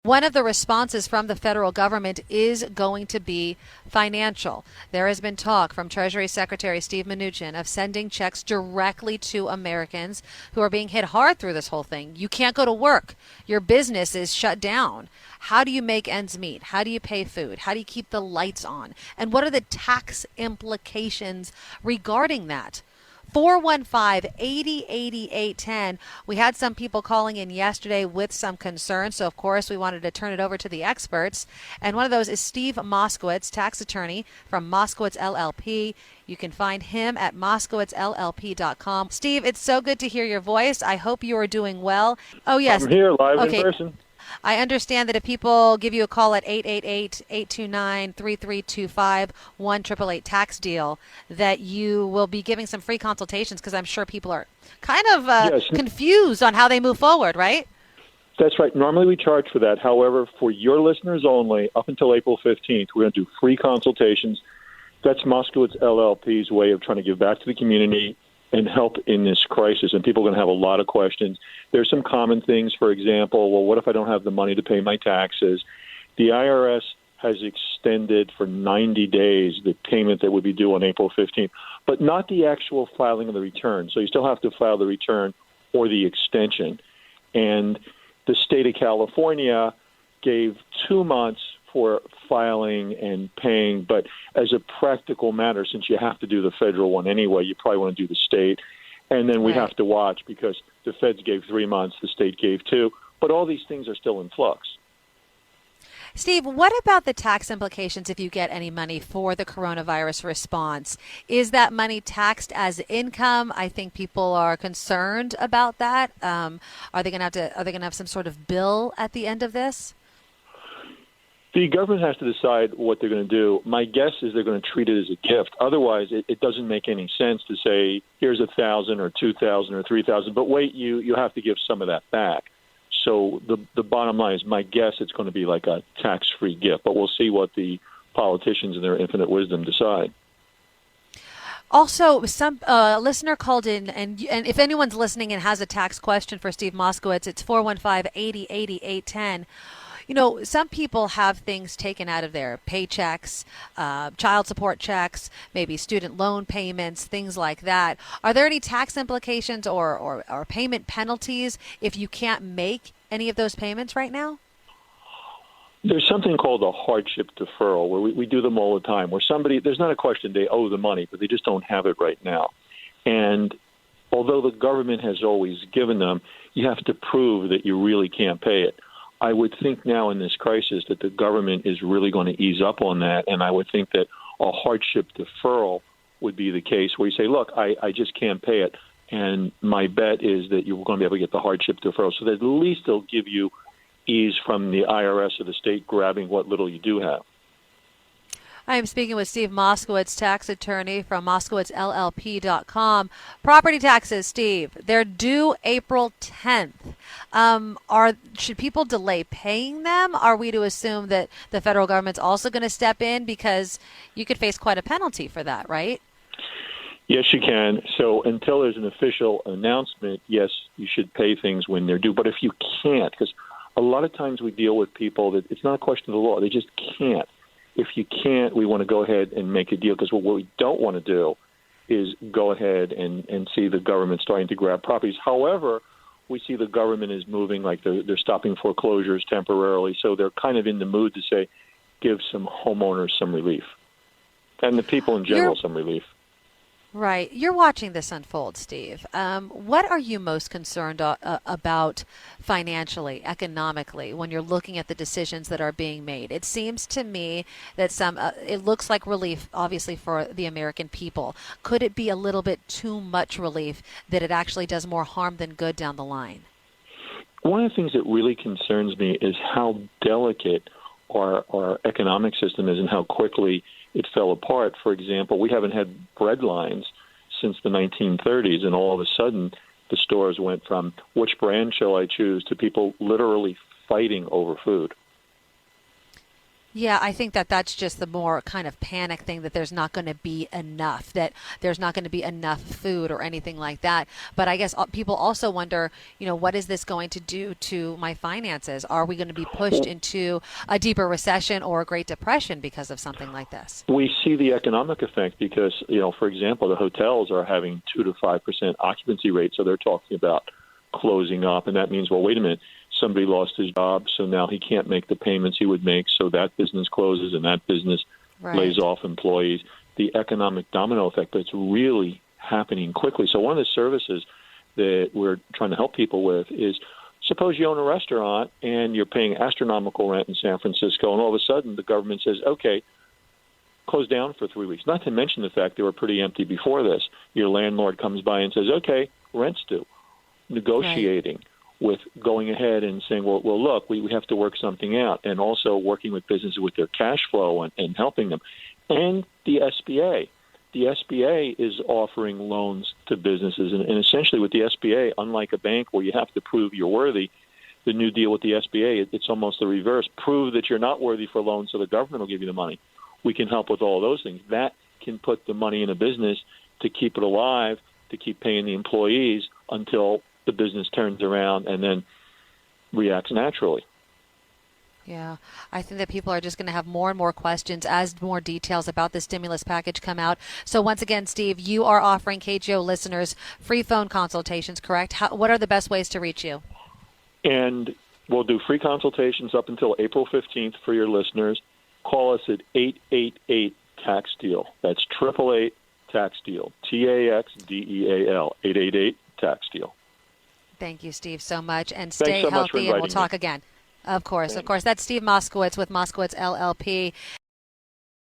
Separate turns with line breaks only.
One of the responses from the federal government is going to be financial. There has been talk from Treasury Secretary Steve Mnuchin of sending checks directly to Americans who are being hit hard through this whole thing. You can't go to work. Your business is shut down. How do you make ends meet? How do you pay food? How do you keep the lights on? And what are the tax implications regarding that? 415-808810. We had some people calling in yesterday with some concerns, so of course we wanted to turn it over to the experts. And one of those is Steve Moskowitz, tax attorney from Moskowitz LLP. You can find him at moskowitzllp.com. Steve, it's so good to hear your voice. I hope you are doing well. Oh, yes.
I'm here live in
Okay.
person.
I understand that if people give you a call at 888-829-3325, 1-888-TAX-DEAL, that you will be giving some free consultations because I'm sure people are kind of
Yes.
confused on how they move forward, right?
That's right. Normally we charge for that. However, for your listeners only, up until April 15th, we're going to do free consultations. That's Moskowitz LLP's way of trying to give back to the community and help in this crisis. And people are going to have a lot of questions. There's some common things, for example, well, what if I don't have the money to pay my taxes? The IRS has extended for 90 days the payment that would be due on April 15th, but not the actual filing of the return. So you still have to file the return or the extension. And the state of California gave 2 months for filing and paying, but as a practical matter, since you have to do the federal one anyway, you probably want to do the state. And then we have to watch because the feds gave 3 months, the state gave 2, but all these things are still in flux.
Steve, what about the tax implications if you get any money for the coronavirus response? Is that money taxed as income? I think people are concerned about that. Are they going to have some sort of bill at the end of this?
The government has to decide what they're going to do. My guess is they're going to treat it as a gift. Otherwise, it doesn't make any sense to say, here's 1,000 or 2,000 or 3,000. But wait, you have to give some of that back. So the bottom line is, my guess, it's going to be like a tax-free gift. But we'll see what the politicians in their infinite wisdom decide.
Also, some listener called in, and if anyone's listening and has a tax question for Steve Moskowitz, it's 415-808810. You know, some people have things taken out of their paychecks, child support checks, maybe student loan payments, things like that. Are there any tax implications or payment penalties if you can't make any of those payments right now?
There's something called a hardship deferral where we do them all the time, where somebody, there's not a question they owe the money, but they just don't have it right now. And although the government has always given them, you have to prove that you really can't pay it. I would think now in this crisis that the government is really going to ease up on that, and I would think that a hardship deferral would be the case where you say, look, I just can't pay it, and my bet is that you're going to be able to get the hardship deferral, so that at least they'll give you ease from the IRS or the state grabbing what little you do have.
I am speaking with Steve Moskowitz, tax attorney from moskowitzllp.com. Property taxes, Steve, they're due April 10th. Should people delay paying them? Are we to assume that the federal government's also going to step in? Because you could face quite a penalty for that, right?
Yes, you can. So until there's an official announcement, yes, you should pay things when they're due. But if you can't, because a lot of times we deal with people that it's not a question of the law, they just can't. If you can't, we want to go ahead and make a deal, because what we don't want to do is go ahead and see the government starting to grab properties. However, we see the government is moving, like they're stopping foreclosures temporarily, so they're kind of in the mood to say, give some homeowners some relief, and the people in general some relief.
Right. You're watching this unfold, Steve. What are you most concerned about financially, economically, when you're looking at the decisions that are being made? It seems to me that it looks like relief, obviously, for the American people. Could it be a little bit too much relief that it actually does more harm than good down the line?
One of the things that really concerns me is how delicate our economic system is and how quickly it fell apart. For example, we haven't had bread lines since the 1930s, and all of a sudden the stores went from which brand shall I choose to people literally fighting over food.
Yeah, I think that that's just the more kind of panic thing, that there's not going to be enough, that there's not going to be enough food or anything like that. But I guess people also wonder, what is this going to do to my finances? Are we going to be pushed into a deeper recession or a Great Depression because of something like this?
We see the economic effect because, for example, the hotels are having 2 to 5% occupancy rate, so they're talking about closing up, and that means, well, wait a minute, somebody lost his job, so now he can't make the payments he would make, so that business closes and that business lays off employees. The economic domino effect, but it's really happening quickly. So one of the services that we're trying to help people with is, suppose you own a restaurant and you're paying astronomical rent in San Francisco, and all of a sudden the government says, okay, close down for 3 weeks. Not to mention the fact they were pretty empty before this. Your landlord comes by and says, okay, rent's due. Negotiating with going ahead and saying, well, look, we have to work something out, and also working with businesses with their cash flow and helping them. And the SBA. The SBA is offering loans to businesses, and essentially with the SBA, unlike a bank where you have to prove you're worthy, the new deal with the SBA, it's almost the reverse. Prove that you're not worthy for a loan so the government will give you the money. We can help with all those things. That can put the money in a business to keep it alive, to keep paying the employees until the business turns around and then reacts naturally.
Yeah, I think that people are just going to have more and more questions as more details about the stimulus package come out. So once again, Steve, you are offering KGO listeners free phone consultations, correct? What are the best ways to reach you?
And we'll do free consultations up until April 15th for your listeners. Call us at 888-TAX-DEAL. That's 888-TAX-DEAL, TAXDEAL, 888-TAX-DEAL.
Thank you, Steve, so much. And stay
so much for
healthy, and we'll
inviting
talk
me.
again. Of course. That's Steve Moskowitz with Moskowitz LLP.